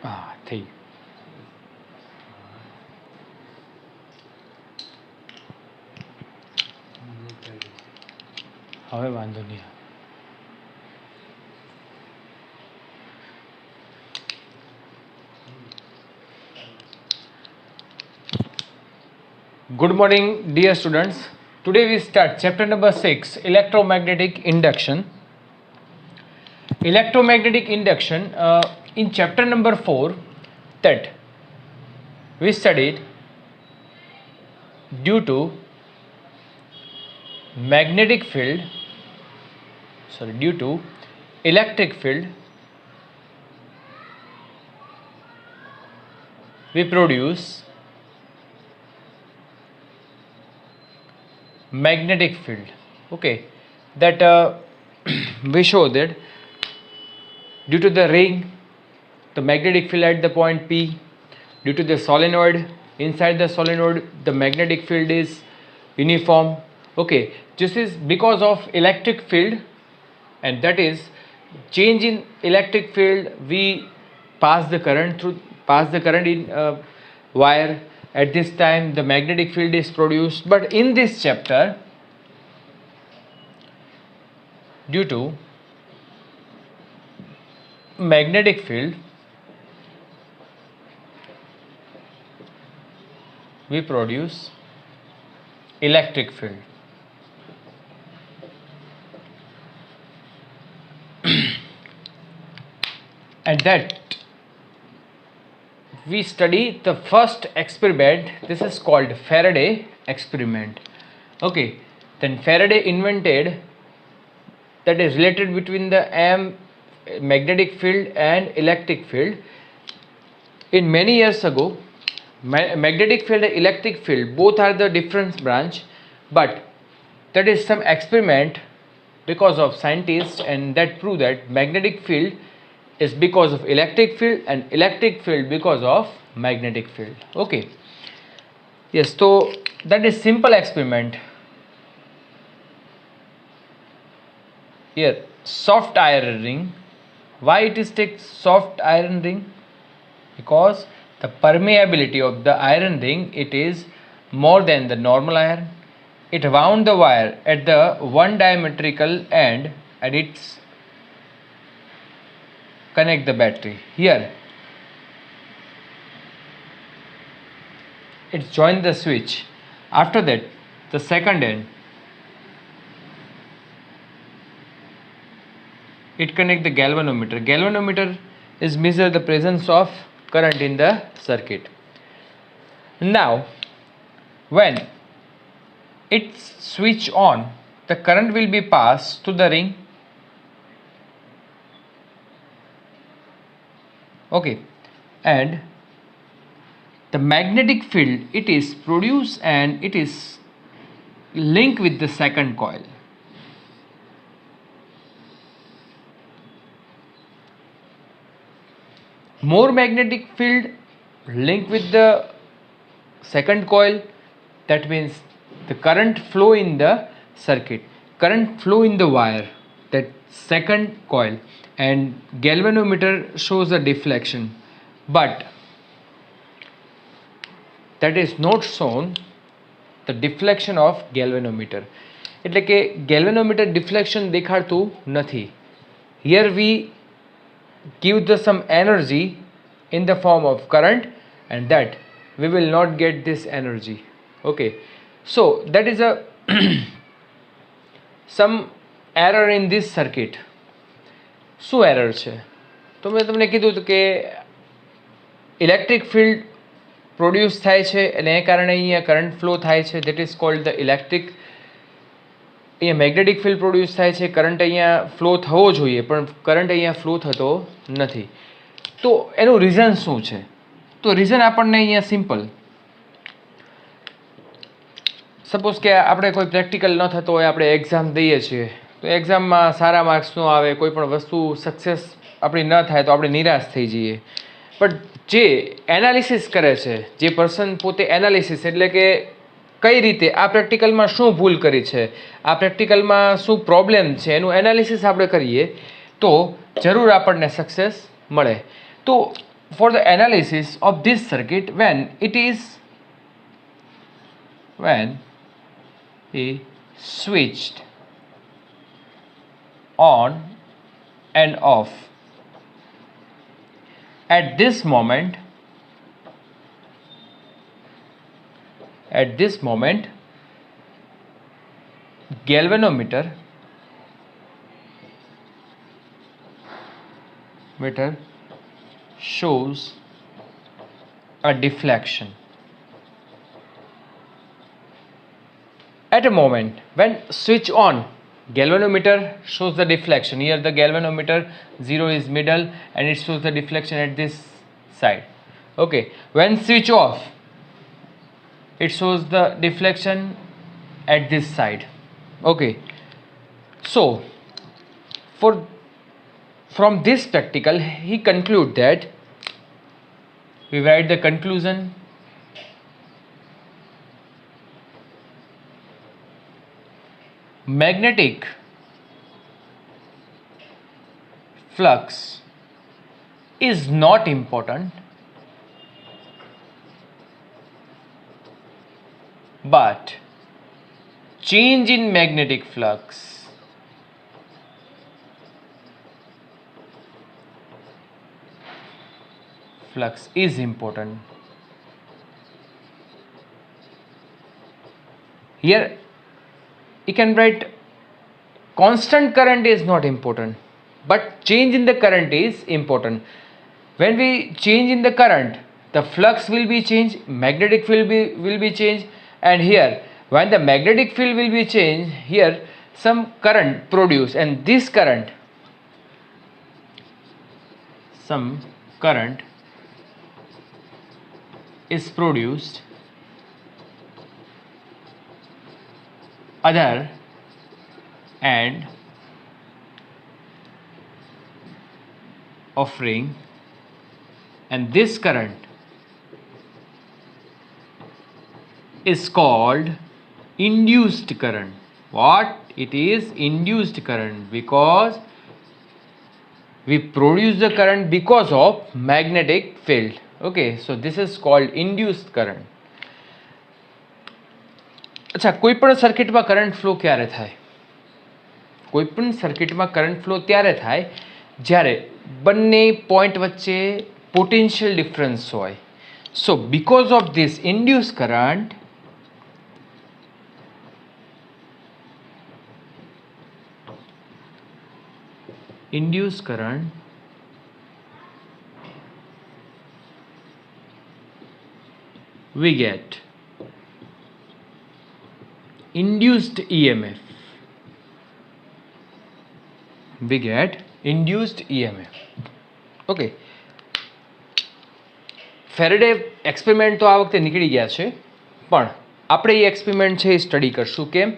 હા થઈ હવે વાંધો નહીં. Good morning, dear students. Today we start chapter number 6, electromagnetic induction. Electromagnetic induction, in chapter number 4, that we studied due to magnetic field, due to electric field, we produce magnetic field. Okay, that we show that due to the ring, the magnetic field at the point P, due to the solenoid, inside the solenoid the magnetic field is uniform. Okay, this is because of electric field, and that is change in electric field, we pass the current in wire. At this time the magnetic field is produced. But in this chapter, due to magnetic field, we produce electric field. And that we study the first experiment. This is called Faraday experiment. Okay, then Faraday invented, that is related between the magnetic field and electric field. In many years ago, magnetic field and electric field both are the different branch, but that is some experiment because of scientists, and that prove that magnetic field is because of electric field and electric field because of magnetic field. Okay, yes, so that is simple experiment. Here soft iron ring. Why it is take soft iron ring? Because the permeability of the iron ring, it is more than the normal iron. It wound the wire at the one diametrical end, and it's connect the battery. Here it's join the switch. After that, the second end, it connect the galvanometer. Galvanometer is measure the presence of current in the circuit. Now when it's switch on, the current will be passed to the ring. Okay, and the magnetic field, it is produced and it is linked with the second coil. More magnetic field linked with the second coil, that means the current flow in the circuit, current flow in the wire, that second coil, and galvanometer shows a deflection, but that is not shown the deflection of galvanometer. એટલે કે galvanometer deflection દેખાડતું નથી. Here we give the some energy in the form of current, and that we will not get this energy. Okay, so that is a some error in this circuit. શું error છે? તો મેં તમને કીધું હતું કે electric field produce થાય છે અને એ કારણે અહીંયા કરંટ ફ્લો થાય છે. That is called the electric. અહીંયા મેગ્નેટિક ફિલ્ડ પ્રોડ્યુસ થાય છે, કરંટ અહીંયા ફ્લો થવો જોઈએ પણ કરંટ અહીંયા ફ્લો થતો નથી. તો એનું રીઝન શું છે? તો રીઝન આપણને અહીંયા સિમ્પલ. સપોઝ કે આપણે કોઈ પ્રેક્ટિકલ ન થતો હોય, આપણે એક્ઝામ દઈએ છીએ, તો એક્ઝામમાં સારા માર્ક્સ ન આવે, કોઈ પણ વસ્તુ સક્સેસ આપણી ન થાય તો આપણે નિરાશ થઈ જઈએ. બટ જે એનાલિસિસ કરે છે, જે પર્સન પોતે એનાલિસિસ એટલે કે કઈ રીતે આ પ્રેક્ટિકલમાં શું ભૂલ કરી છે, આ પ્રેક્ટિકલમાં શું પ્રોબ્લેમ છે, એનું એનાલિસિસ આપણે કરીએ તો જરૂર આપણને સક્સેસ મળે. તો for the analysis of this circuit when he switched on and off. At this moment galvanometer shows a deflection. At a moment when switch on, galvanometer shows the deflection. Here the galvanometer 0 is middle and it shows the deflection at this side. Okay, when switch off, it shows the deflection at this side. Okay, so from this practical he conclude that, we write the conclusion. Magnetic flux is not important, but change in magnetic flux is important. Here you can write constant current is not important, but change in the current is important. When we change in the current, the flux will be changed, magnetic field will be changed, and here when the magnetic field will be changed, here some current produced, and this current, some current is produced other and offering, and this current is called induced current. What? It is induced current because we produce the current because of magnetic field. Okay, so this is called induced current. अच्छा, कोईपण सर्किटમાં current flow ક્યારે થાય? કોઈપણ સર્કિટમાં current flow ત્યારે થાય જ્યારે બંને point વચ્ચે પોટેન્શિયલ ડિફરન્સ હોય. So because of this induce current, we get induced EMF. Okay, Faraday experiment તો આ વખતે નીકળી ગયા છે, પણ આપણે એ એક્સપેરિમેન્ટ છે એ સ્ટડી કરશું. કેમ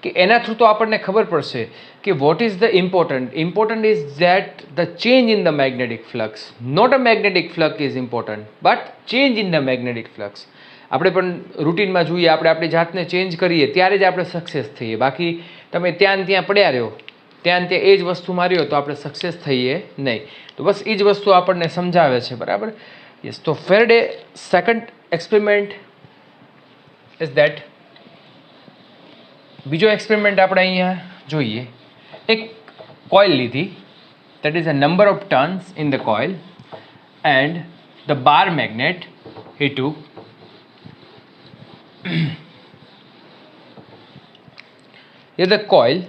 કે એના થ્રુ તો આપણને ખબર પડશે કે what is the important is that the change in the magnetic flux, not a magnetic flux is important but change in the magnetic flux. આપણે પણ રૂટીનમાં જોઈએ, આપણે આપણી જાતને ચેન્જ કરીએ ત્યારે જ આપણે સક્સેસ થઈએ. બાકી તમે ત્યાં ત્યાં પડ્યા રહ્યો, ત્યાં ત્યાં એ જ વસ્તુ માર્યો તો આપણે સક્સેસ થઈએ નહીં. તો બસ એ જ વસ્તુ આપણને સમજાવે છે, બરાબર? યસ. તો Faraday second experiment is that. બીજો એક્સપેરિમેન્ટ આપણે અહીંયા જોઈએ. એક કોઇલ લીધી, that is a number of turns in the coil, and the bar magnet he took. Here the coil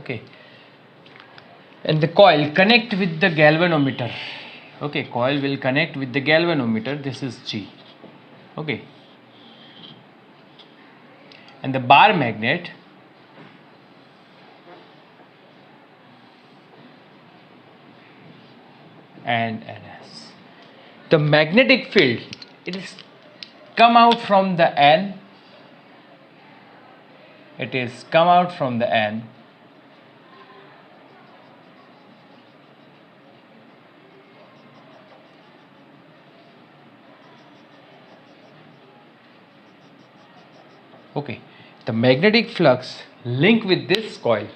okay, and the coil connect with the galvanometer. Okay, coil will connect with the galvanometer. This is G. Okay, and the bar magnet and ns. The magnetic field, it is come out from the n, it is come out from the n, okay. The magnetic flux link with this coil,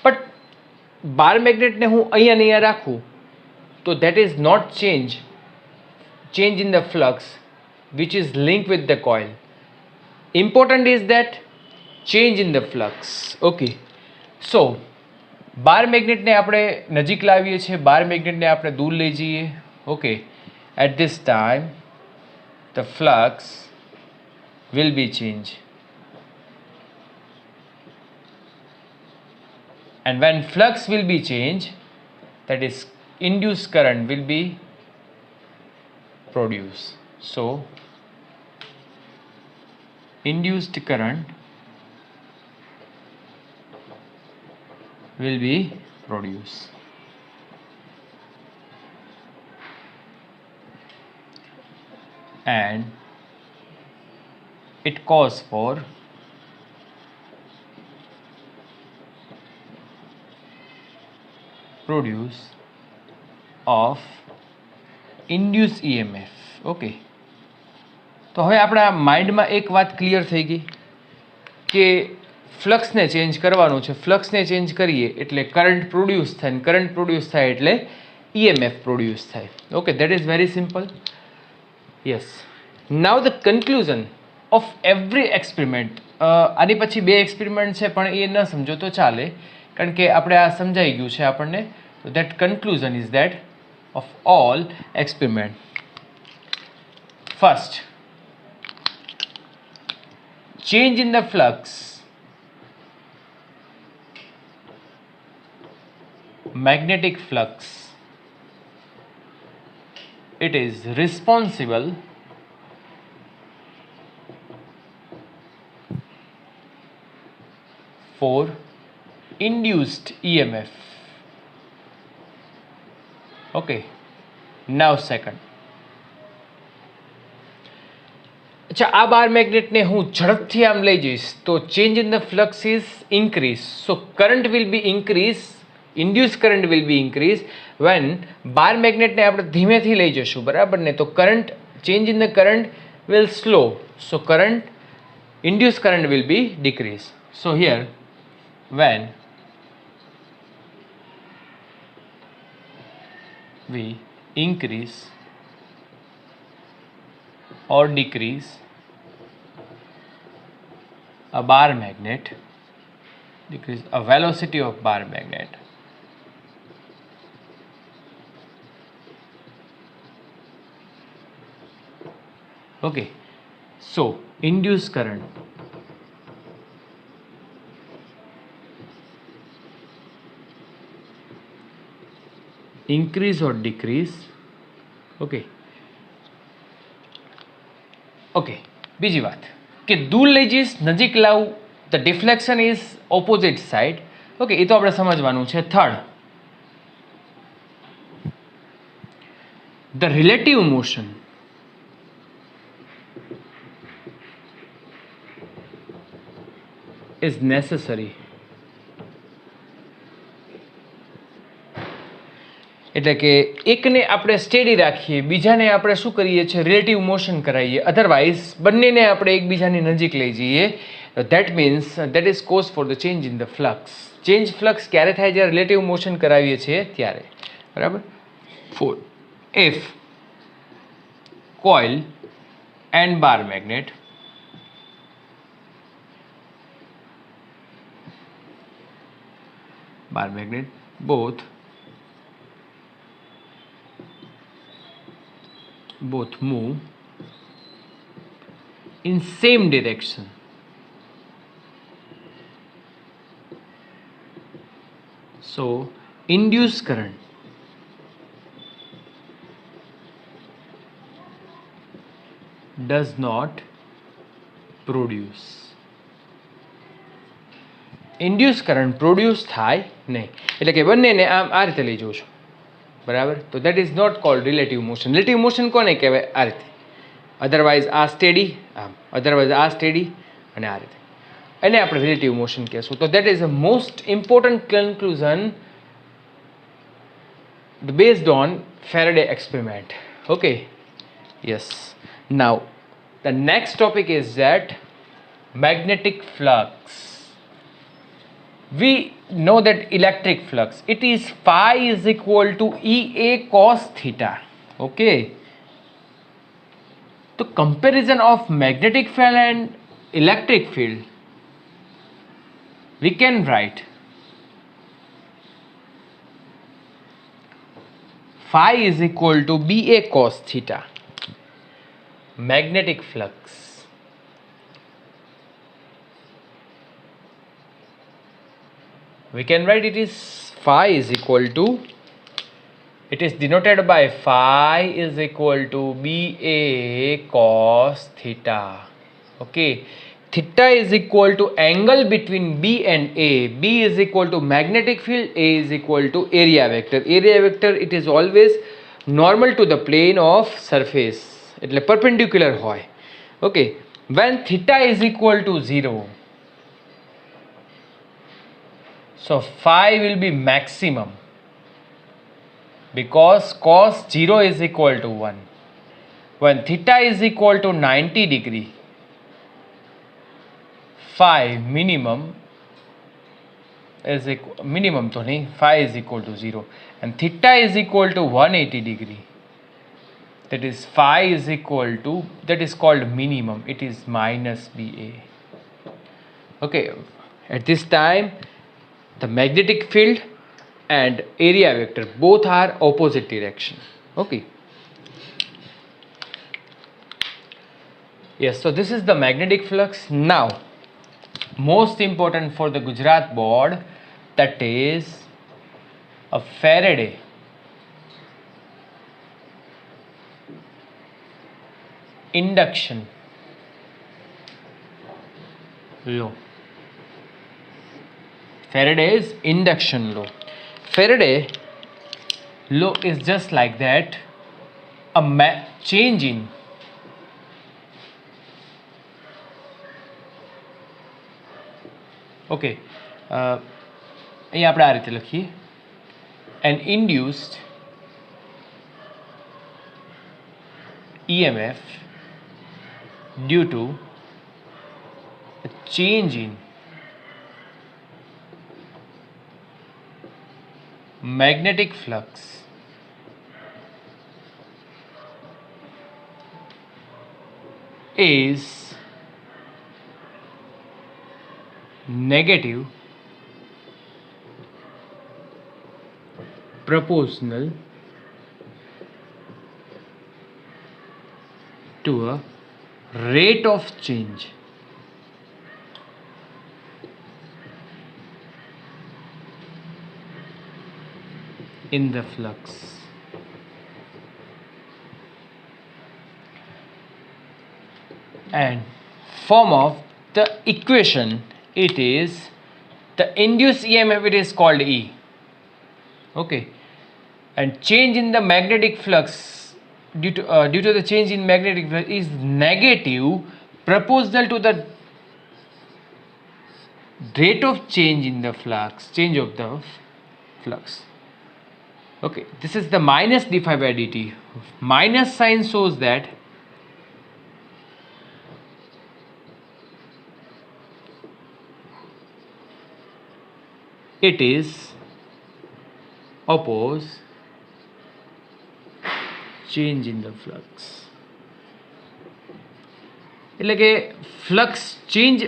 but બાર મેગ્નેટને હું અહીંયા ને અહીંયા રાખું તો that is not change in the flux which is linked with the coil. Important is that change in the flux. Okay, so બાર મેગ્નેટને આપણે નજીક લાવીએ છીએ, બાર મેગ્નેટને આપણે દૂર લઈ જઈએ. Okay, at this time the flux will be changed, and when flux will be changed, that is induced current will be produced. So induced current will be produced, and it calls for produce of induced EMF. Okay, તો હવે આપણા માઇન્ડમાં એક વાત clear થઈ ગઈ કે ફ્લક્સને change કરવાનું છે. ફ્લક્સને ચેન્જ કરીએ એટલે કરંટ પ્રોડ્યુસ થાય, કરંટ પ્રોડ્યુસ થાય એટલે EMF પ્રોડ્યુસ થાય. Okay, that is very simple. Yes, now the conclusion of every experiment. આની પછી બે એક્સપેરિમેન્ટ છે પણ એ ન સમજો તો ચાલે, કારણ કે આપણે આ સમજાઈ ગયું છે આપણને. That conclusion is that of all experiment, first, change in the flux, magnetic flux, it is responsible for induced EMF. Okay, now second. अच्छा, આ બાર મેગ્નેટને હું ઝડપથી આમ લઈ જઈશ તો change in the flux is increase, so current will be increase, induce current will be increase. When bar મેગ્નેટને આપણે ધીમેથી લઈ જશું, બરાબર ને, તો current change in the current will slow, so current induce current will be decrease. So here when we increase or decrease a bar magnet, decrease a velocity of bar magnet, okay, so induced current increase or decrease. Okay okay, બીજી વાત કે દૂર લઈ જઈશ, નજીક લાવું, the deflection is opposite side. Okay, એ તો આપણે સમજવાનું છે. Third, the relative motion is necessary. એટલે કે એકને આપણે સ્ટેડી રાખીએ, બીજાને આપણે શું કરીએ છીએ, રિલેટિવ મોશન કરાવીએ, અધરવાઇઝ બંનેને આપણે એકબીજાની નજીક લઈ જઈએ. That means that is cause for the change in the flux. Change flux ક્યારે થાય? જ્યારે રિલેટિવ મોશન કરાવીએ છીએ ત્યારે, બરાબર. 4, if coil and bar magnet both move in same direction, so induced current does not produce. Induce current produce થાય નહીં. એટલે કે બંનેને આમ આ રીતે લઈ જઉં છું. બરાબર. તો that is not called relative motion. Relative motion કોને કહેવાય? આ રીતે. અધરવાઇઝ આ સ્ટેડી, આમ અધરવાઇઝ આ સ્ટેડી અને આ રીતે, એને આપણે રિલેટિવ મોશન કહેશું. તો that is a most important conclusion based on Faraday experiment. Okay, yes. Now the next topic is that magnetic flux. We know that electric flux, it is phi is equal to Ea cos theta. Okay, the comparison of magnetic field and electric field, we can write phi is equal to Ba cos theta. Magnetic flux, we can write it is phi is equal to, it is denoted by phi is equal to Ba cos theta. Okay, theta is equal to angle between B and A. B is equal to magnetic field, A is equal to area vector. Area vector, it is always normal to the plane of surface, એટલે perpendicular હોય. Okay, when theta is equal to 0, so phi will be maximum because cos 0 is equal to 1. When theta is equal to 90 degree, phi minimum is equal, minimum तो नहीं, phi is equal to 0, and theta is equal to 180 degree, that is phi is equal to, that is called minimum, it is minus Ba. Okay, at this time the magnetic field and area vector both are opposite direction. Okay, yes, so this is the magnetic flux. Now most important for the Gujarat board, that is a Faraday induction law. Faraday's induction law. Faraday law is just like that, a change in okay, અહીંયા આપણે આ રીતે લખીએ, an induced EMF due to a change in magnetic flux is negative proportional to a rate of change in the flux. And form of the equation, it is the induced EMF, it is called E. Okay, and change in the magnetic flux due to the change in magnetic flux is negative proportional to the rate of change in the flux, change of the flux. Okay, this is the minus d phi by dt. Minus sign shows that it is oppose change in the flux. એટલે કે flux change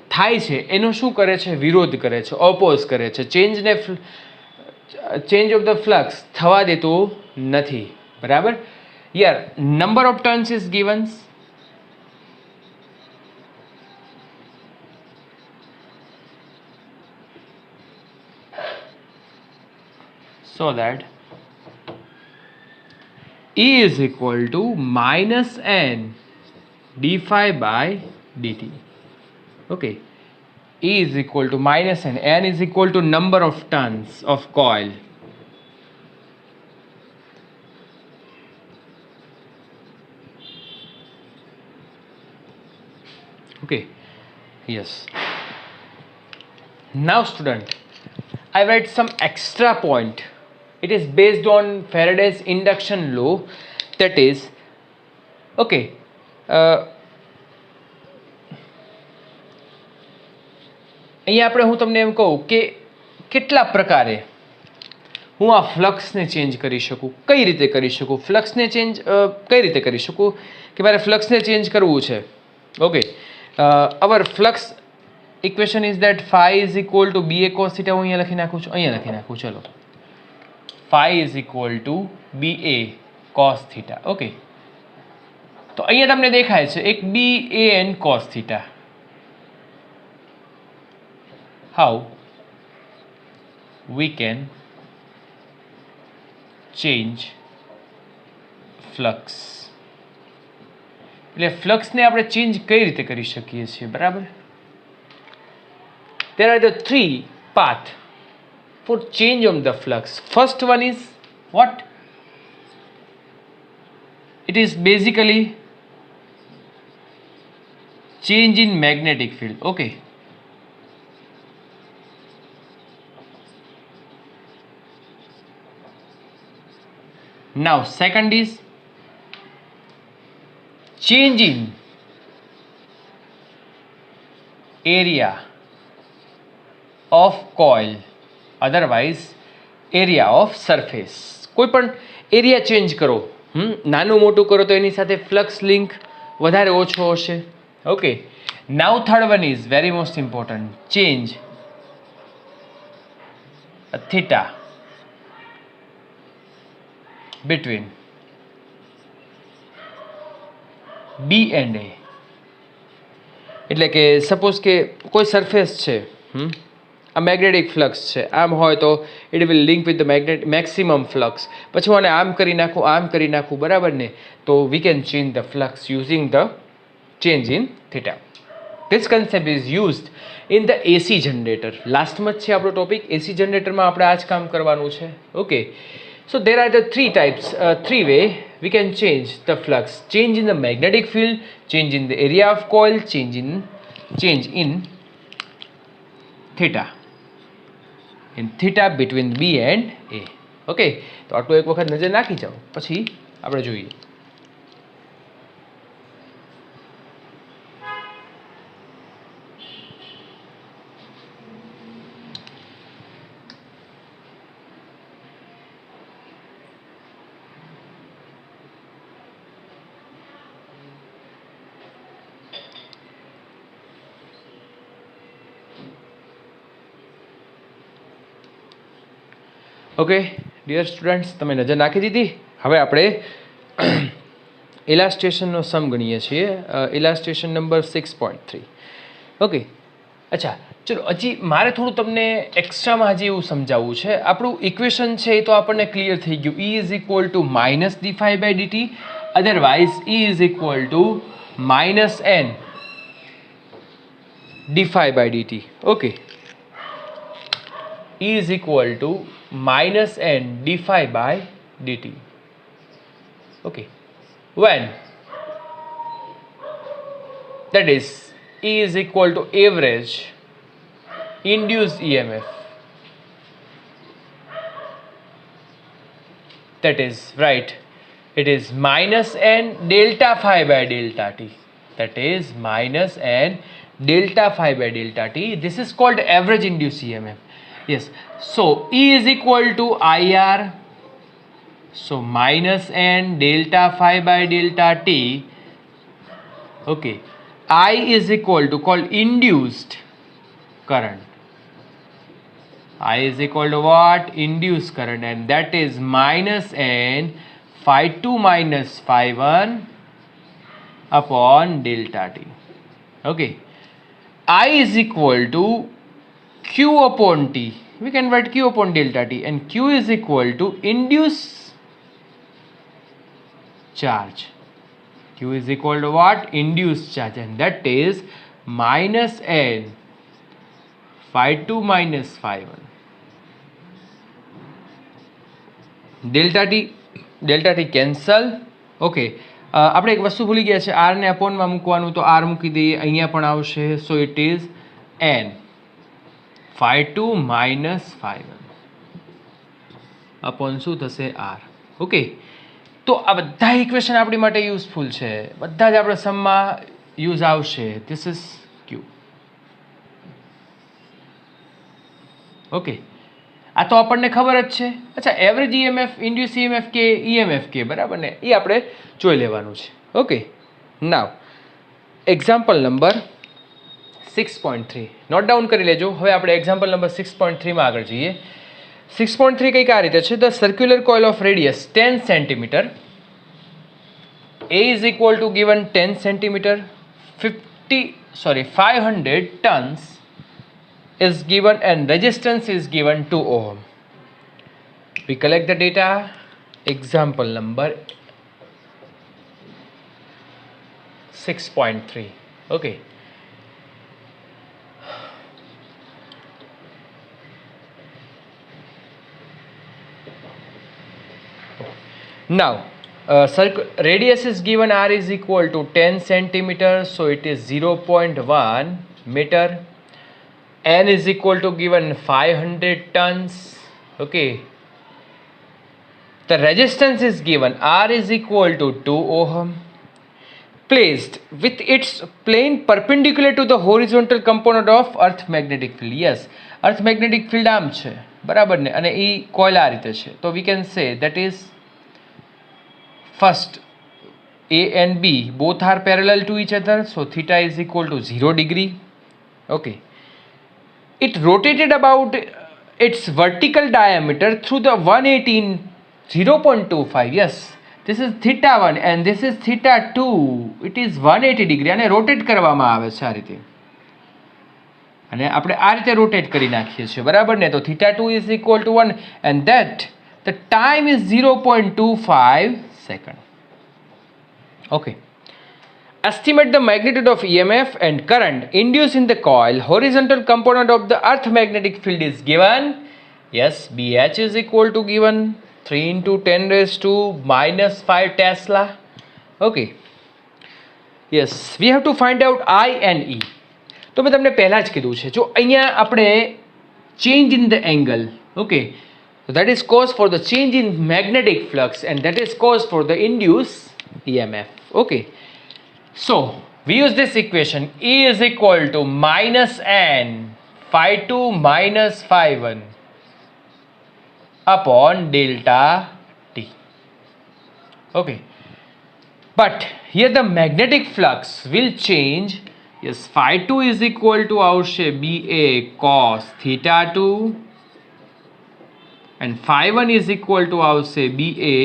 થાય છે એનો શું કરે છે? વિરોધ કરે છે, ઓપોઝ કરે છે. ચેન્જને ચેન્જ ઓફ ધ ફ્લક્સ થવા દેતો નથી. બરાબર? યાર, number of turns is givens. So that E is equal to minus n d phi by dt. Okay, E is equal to minus n is equal to number of turns of coil. Okay, yes. Now student, I write some extra point. It is based on Faraday's induction law, that is, okay, અહીંયા આપણે હું તમને એમ કહું કે કેટલા પ્રકારે હું આ ફ્લક્સને ચેન્જ કરી શકું, કઈ રીતે કરી શકું, ફ્લક્સને ચેન્જ કઈ રીતે કરી શકું કે મારે ફ્લક્સને ચેન્જ કરવું છે. Okay, our flux equation is that phi is equal to BA cos θ. હું અહીંયા લખી નાખું છું, અહીંયા લખી નાખું. ચલો, phi is equal to BA cos θ. Okay, તો અહીંયા તમને દેખાય છે એક BAN cos θ. how we can change flux. એટલે ફ્લક્સને આપણે ચેન્જ કઈ રીતે કરી શકીએ છીએ, બરાબર? there are the three path for change of the flux. First one is what? It is basically change in magnetic field. Okay, now second is change in area of coil, otherwise area of surface. કોઈ પણ area change કરો, નાનું મોટું કરો તો એની સાથે flux link વધારે ઓછો હશે. Okay, now third one is very most important, change theta between B and A. એટલે કે સપોઝ કે કોઈ સરફેસ છે, આ મેગ્નેટિક ફ્લક્સ છે, આમ હોય તો it will link with the maximum flux. પછી હું આને આમ કરી નાખું, આમ કરી નાખું, બરાબર ને? તો we can change the flux using the change in theta. This concept is used in the AC generator. લાસ્ટમાં જ છે આપણો ટોપિક, AC જનરેટરમાં આપણે આ જ કામ કરવાનું છે. Okay, so there are the three types, three way we can change the flux: change in the magnetic field, change in the area of coil, change in theta, in theta between B and A. Okay, તો આટલું એક વખત નજર નાખી જાઓ, પછી આપણે જોઈએ. ઓકે ડિયર સ્ટુડન્ટ્સ, તમે નજર નાખી દીધી. હવે આપણે ઇલાસ્ટ્રેશનનો સમ ગણીએ છીએ, ઇલાસ્ટ્રેશન નંબર 6.3. ઓકે, અચ્છા ચલો, હજી મારે થોડું તમને એક્સ્ટ્રામાં હજી એવું સમજાવવું છે. આપણું ઇક્વેશન છે એ તો આપણને ક્લિયર થઈ ગયું, E is equal two minus dφ/dt, otherwise E is equal two minus n dφ/dt. Okay, E is equal to minus n dφ/dt. Okay, when that is E is equal to average induced EMF, that is right, it is minus n delta phi by delta t, that is minus n delta phi by delta t. This is called average induced EMF. Yes, so E is equal to IR, so minus n delta phi by delta t. Okay, I is equal to called induced current. I is equal to what? Induced current, and that is minus n phi 2 minus phi 1 upon delta t. Okay, I is equal to Q upon T. We can write Q upon delta T, and Q is equal to induced charge. Q is equal to what? Induced charge, and that is minus n phi 2 minus phi 1. Delta T cancel. Okay, આપણે એક વસ્તુ ભૂલી ગયા છે, આરને અપોનમાં મૂકવાનું, તો R મૂકી દઈએ, અહીંયા પણ આવશે. So it is n phi2 minus phi1 upon શું થશે r. ઓકે, તો આ બધા ઇક્વેશન આપણી માટે યુઝફુલ છે, બધા જ આપણા સમમાં યુઝ આવશે. This is q. ઓકે, આ તો આપણને ખબર જ છે. અચ્છા, એવરેજ EMF, ઇન્ડ્યુસ EMF કે EMF કે, બરાબર ને, એ આપણે જોઈ લેવાનું છે. ઓકે, નાવ એક્ઝામ્પલ નંબર 6.3 નોટ ડાઉન કરી લેજો. હવે આપણે એક્ઝામ્પલ નંબર 6.3 માં આગળ જઈએ. 6.3 કંઈક આ રીતે છે. The circular coil of radius 10 centimetre, A is equal to given 10 centimeter, 500 tons is given and resistance is given 2 ohm. We collect the data. Example number 6.3. Okay. Now, radius is given, r is equal to 10 centimeters, so it is 0.1 meter. N is equal to given 500 tons. Okay, the resistance is given, r is equal to 2 ohm, placed with its plane perpendicular to the horizontal component of earth magnetic field. Yes, earth magnetic field આમ છે, બરાબર ને, અને એ coil આ રીતે છે. તો we can say that is first A and B both are parallel to each other, so theta is equal to 0 degree. Okay, it rotated about its vertical diameter through the 118 0.25. Yes, this is theta 1 and this is theta 2. It is 180 degree અને rotate કરવામાં આવે છે આ રીતે, અને આપણે આ રીતે રોટેટ કરી નાખીએ છીએ, બરાબર ને. તો theta 2 is equal to 1 and that the time is 0.25 second. Okay, estimate the magnitude of EMF and current induced in the coil. Horizontal component of the earth magnetic field is given. Yes, BH is equal to given 3 into 10 raised to minus 5 Tesla. Okay, yes, we have to find out I and E. તો મેં તમને પહેલાં જ કીધું છે, જો અહીંયા આપણે change in the angle, okay, so that is cause for the change in magnetic flux and that is cause for the induced EMF. Okay, so we use this equation. E is equal to minus n phi2 minus phi1 upon delta t. Okay, but here the magnetic flux will change. Yes, phi2 is equal to આવશે BA cos theta 2 and phi1 is equal to આવશે BA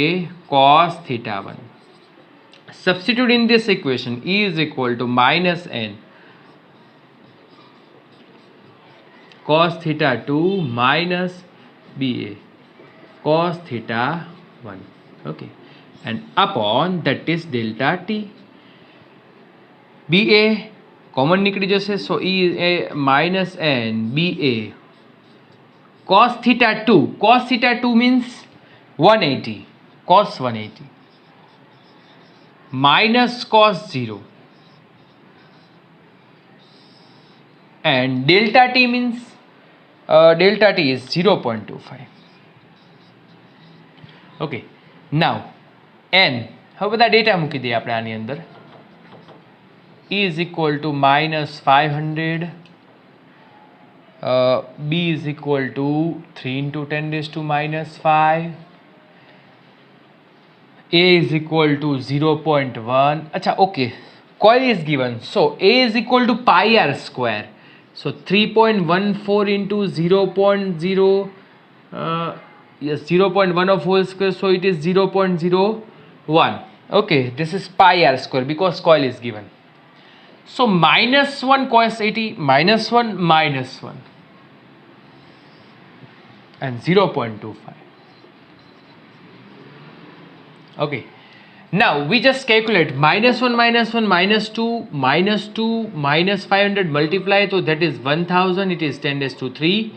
cos theta 1. Substitute in this equation. E is equal to minus n cos theta 2 minus BA cos theta 1. Okay, and upon that is delta t. BA common નીકળી જશે, so E minus n BA cos theta 2. Cos theta 2 means 180, cos 180 minus cos 0 and delta t means delta t is 0.25. Okay, now n, હવે બધા data મૂકી દઈએ આપણે આની અંદર. E is equal to minus 500, B is equal to 3 into 10 raised to minus 5, A is equal to 0.1. Acha, okay, coil is given, so A is equal to pi r square, so 3.14 into 0.0 yes, 0.1 of whole square, so it is 0.01. Okay, this is pi r square because coil is given. So minus 1 cos 80 minus 1 minus 1 and 0.25. Okay, now we just calculate minus 1 minus 1 minus 2 minus 2 minus 500 multiply, so that is 1000. It is 10 raised to 3,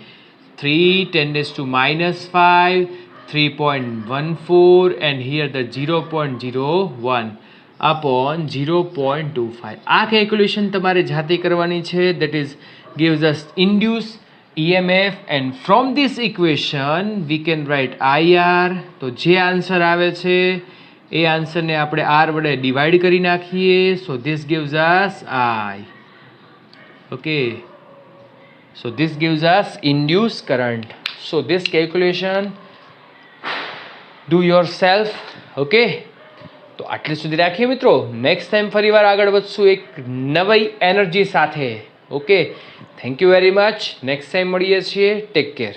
10 raised to minus 5, 3.14 and here the 0.01. Upon 0.25. આ calculation તમારે જાતે કરવાની છે. That is gives us induced EMF, and from this equation we can write IR. તો જે answer આવે છે એ આન્સરને આપણે R વડે ડિવાઈડ કરી નાખીએ. So this gives us I. Okay. So this gives us induced current. So this calculation do yourself. Okay. તો આટલી સુધી રાખીએ મિત્રો. નેક્સ્ટ ટાઈમ ફરીવાર આગળ વધશું એક નવી એનર્જી સાથે. Okay, thank you very much. Next time મળીએ છીએ. Take care.